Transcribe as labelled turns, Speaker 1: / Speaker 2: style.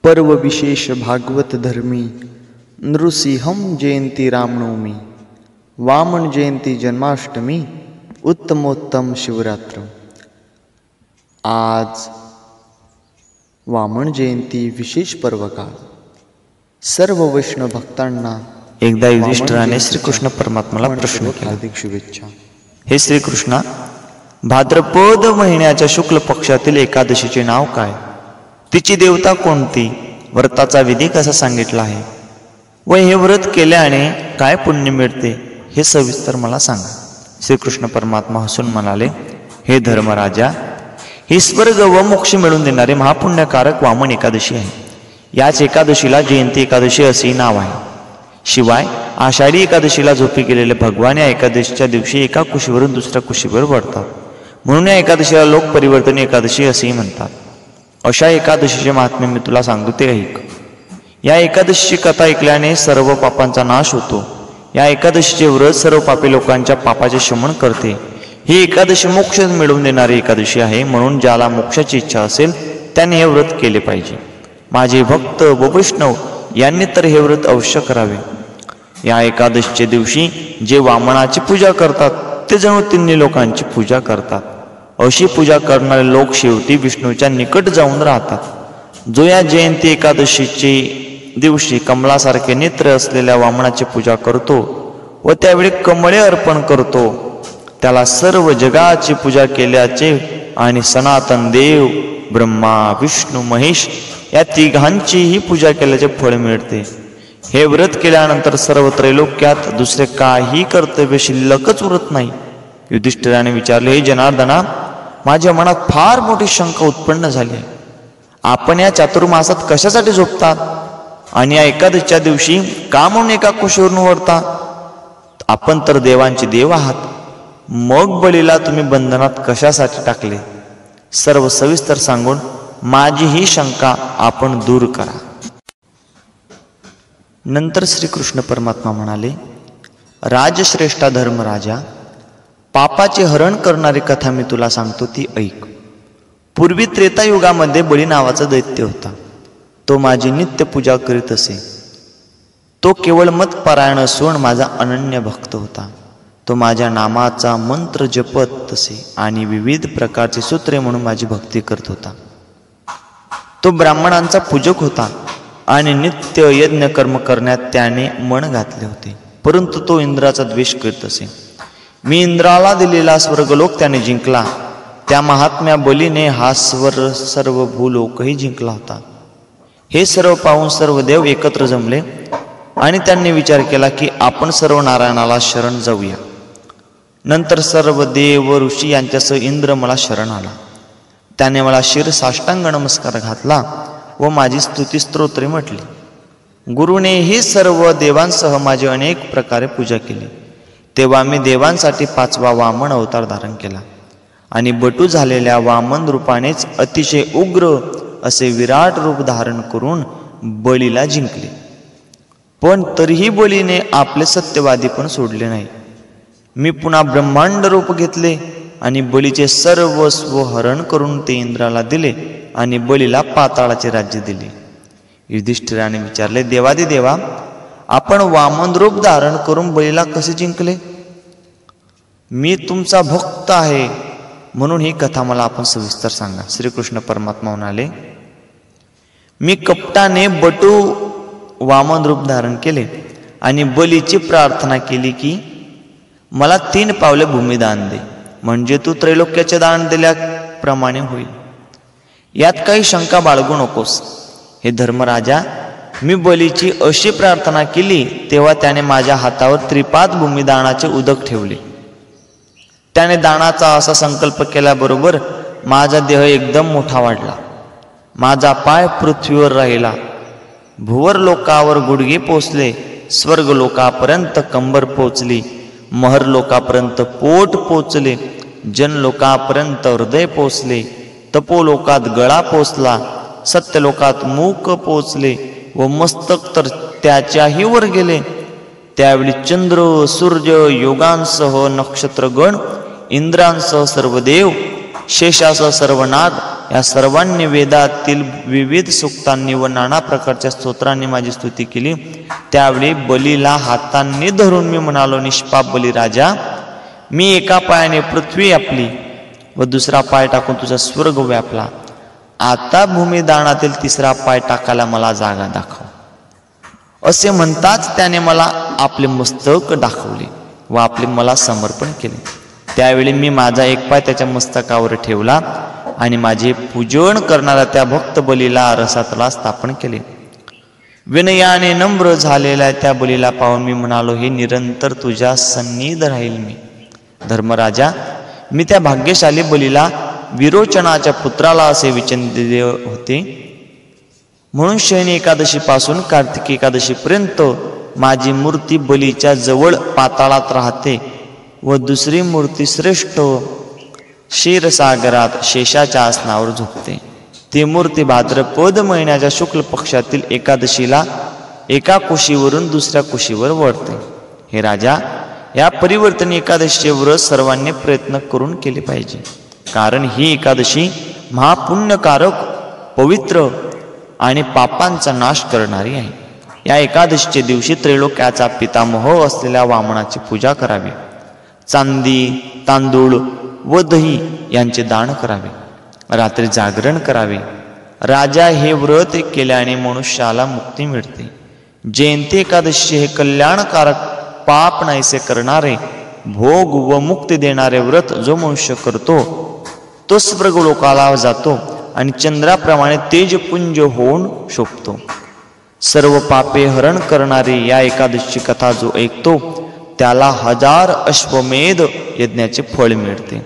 Speaker 1: पर्व विशेष भागवत धर्मी नृसिंहम जयंती रामनवमी वामन जयंती जन्माष्टमी उत्तमोत्तम शिवरात्र। आज वामन जयंती विशेष पर्वकाळ। सर्व वैष्णव भक्तांना
Speaker 2: एकदा युधिष्ठिराने श्रीकृष्ण परमात्म्याला प्रश्न केला,
Speaker 1: हार्दिक शुभेच्छा।
Speaker 2: हे श्रीकृष्णा, भाद्रपद महिन्याच्या शुक्ल पक्षातील एकादशीचे नाव काय? तिची देवता कोणती? व्रताचा विधी कसा सांगितला आहे व हे व्रत केल्याने काय पुण्य मिळते हे सविस्तर मला सांगा। श्रीकृष्ण परमात्मा हसून म्हणाले, हे धर्मराजा, ही स्वर्ग व मोक्ष मिळवून देणारे महापुण्यकारक वामन एकादशी आहे। याच एकादशीला जयंती एकादशी असेही नाव आहे। शिवाय आषाढी एकादशीला झोपी गेलेले भगवान या एकादशीच्या दिवशी एका कुशीवरून दुसऱ्या कुशीवर वळतात, म्हणून या एकादशीला लोक परिवर्तन एकादशी असेही म्हणतात। अशा एकादशीचे महात्म्य मी तुला सांगतो ते ऐक। या एकादशीची कथा ऐकल्याने सर्व पापांचा नाश होतो। या एकादशीचे व्रत सर्व पापी लोकांच्या पापाचे शमन करते। ही एकादशी मोक्ष मिळवून देणारी एकादशी आहे, म्हणून ज्याला मोक्षाची इच्छा असेल त्याने हे व्रत केले पाहिजे। माझे भक्त व वैष्णव यांनी तर हे व्रत अवश्य करावे। या एकादशीच्या दिवशी जे वामनाची पूजा करतात ते जणू तिन्ही लोकांची पूजा करतात। अशी पूजा करणारे लोक शेवटी विष्णूच्या निकट जाऊन राहतात। जो या जयंती एकादशीचे दिवशी कमलासारखे नेत्र असलेल्या वामनाची पूजा करतो व त्यावेळी कमळे अर्पण करतो त्याला सर्व जगाची पूजा केल्याचे आणि सनातन देव ब्रह्मा विष्णू महेश या तिघांचीही पूजा केल्याचे फळ मिळते। हे व्रत केल्यानंतर सर्व त्रैलोक्यात दुसरे काही कर्तव्य शिल्लकच उरत नाही। युधिष्ठिराने विचारले, हे जनार्दना, माझ्या मनात फार मोठी शंका उत्पन्न झाली आहे। आपण या चातुर्मासात कशासाठी झोपतात आणि या एकादशीच्या दिवशी का म्हणून एका कुशीवरून वळता? आपण तर देवांचे देव आहात, मग बळीला तुम्ही बंधनात कशासाठी टाकले? सर्व सविस्तर सांगून माझी ही शंका आपण दूर करा। नंतर श्रीकृष्ण परमात्मा म्हणाले, राजश्रेष्ठा धर्मराजा, पापाचे हरण करणारी कथा मी तुला सांगतो ती ऐक। पूर्वी त्रेतायुगामध्ये बळी नावाचा दैत्य होता। तो माझी नित्य पूजा करीत असे। तो केवळ मतपरायण असून माझा अनन्य भक्त होता। तो माझ्या नामाचा मंत्र जपत असे आणि विविध प्रकारचे सूत्रे म्हणून माझी भक्ती करत होता। तो ब्राह्मणांचा पूजक होता आणि नित्य यज्ञ कर्म करण्यात त्याने मन घातले होते, परंतु तो इंद्राचा द्वेष करीत असे। मी इंद्राला दिलेला स्वर्गलोक त्याने जिंकला। त्या महात्म्या बलीने हा सर्व भूलोकही जिंकला होता। हे सर्व पाहून सर्व देव एकत्र जमले आणि त्यांनी विचार केला की आपण सर्व नारायणाला शरण जाऊया। नंतर सर्व देव व ऋषी यांच्यासह इंद्र मला शरण आला। त्याने मला शिरसाष्टांग नमस्कार घातला व माझी स्तुती स्तोत्रे म्हटली। गुरुने सर्व देवांसह माझी अनेक प्रकारे पूजा केली। तेव्हा मी देवांसाठी 5वा वामन अवतार धारण केला आणि बटू झालेल्या वामन रूपानेच अतिशय उग्र असे विराट रूप धारण करून बलीला जिंकले। पण तरीही बलीने आपले सत्यवादी पण सोडले नाही। मी पुन्हा ब्रह्मांड रूप घेतले आणि बलीचे सर्वस्व हरण करून ते इंद्राला दिले आणि बलीला पाताळाचे राज्य दिले। युधिष्ठिराने विचारले, देवादिदेवा, आपण वामन रूप धारण करून बलीला कसे जिंकले? मी तुमचा भक्त आहे, म्हणून ही कथा मला आपण सविस्तर सांगा। श्रीकृष्ण परमात्मा म्हणाले, मी कपटाने बटू वामन रूप धारण केले आणि बलीची प्रार्थना केली की मला 3 पावले भूमिदान दे, म्हणजे तू त्रैलोक्याचे दान दिल्याप्रमाणे होईल। यात काही शंका बाळगू नकोस। हे धर्मराजा, मी बलीची अशी प्रार्थना केली तेव्हा त्याने माझ्या हातावर त्रिपाद भूमिदानाचे उदक ठेवले। त्याने दानाचा असा संकल्प केल्याबरोबर माझा देह एकदम मोठा वाढला। माझा पाय पृथ्वीवर राहिला। भुवर लोकावर गुडघे पोचले, स्वर्ग लोकापर्यंत कंबर पोचली, महर लोकापर्यंत पोट पोचले, जन लोकापर्यंत हृदय पोचले, तपोलोकात गळा पोचला, सत्यलोकात मुख पोचले व मस्तक तर त्याच्याही वर गेले। त्यावेळी चंद्र सूर्य योगांसह नक्षत्रगण, इंद्रांसह सर्व देव, शेषासह सर्व नाग या सर्वांनी वेदातील विविध सूक्तांनी व नाना प्रकारच्या स्तोत्रांनी माझी स्तुती केली. त्यावेळी बलीला हातांनी धरून मी म्हणालो, निष्पाप बली राजा, मी एका पायाने पृथ्वी व्यापली व दुसरा पाय टाकून तुझा स्वर्ग व्यापला. आता भूमिदानातील तिसरा पाय टाकायला मला जागा दाखव. असे म्हणताच त्याने मला आपले मस्तक दाखवले व आपले मला समर्पण केले. त्यावेळी मी माझा एक पाय त्याच्या मस्तकावर ठेवला आणि माझे पूजन करणाऱ्या त्या भक्त बलीला रसातला स्थापन केले. विनयाने नम्र झालेल्या त्या बलीला पाहून मी म्हणालो, हे निरंतर तुझ्या सन्निध राहील मी. धर्मराजा, मी त्या भाग्यशाली बलीला विरोचनाच्या पुत्राला असे वचन दिले होते, म्हणून शयनी एकादशी पासून कार्तिकी एकादशी पर्यंत माझी मूर्ती बलीच्या जवळ पाताळात राहते व दुसरी मूर्ती श्रेष्ठ क्षीरसागरात शेषाच्या आसनावर झोपते. ती मूर्ती भाद्रपद महिन्याच्या शुक्ल पक्षातील एकादशीला एका कुशीवरून दुसऱ्या कुशीवर वळते. हे राजा, या परिवर्तन एकादशीचे व्रत सर्वांनी प्रयत्न करून केले पाहिजे, कारण ही एकादशी महापुण्यकारक, पवित्र आणि पापांचा नाश करणारी आहे. या एकादशीच्या दिवशी त्रैलोक्याचा पितामह असलेल्या वामनाची पूजा करावी. चांदी, तांदूळ व दही यांचे दान करावे. रात्री जागरण करावे. राजा, हे व्रत केल्याने मनुष्याला मुक्ती मिळते. जयंती एकादशी हे कल्याणकारक, पाप नाहीसे करणारे, भोग व मुक्ती देणारे व्रत जो मनुष्य करतो तो स्वर्ग लोकाला जातो आणि चंद्राप्रमाणे तेजपुंज होऊन शोभतो. सर्व पापे हरण करणारी या एकादशीची कथा जो ऐकतो त्याला 1000 अश्वमेध यज्ञाचे फळ मिळते.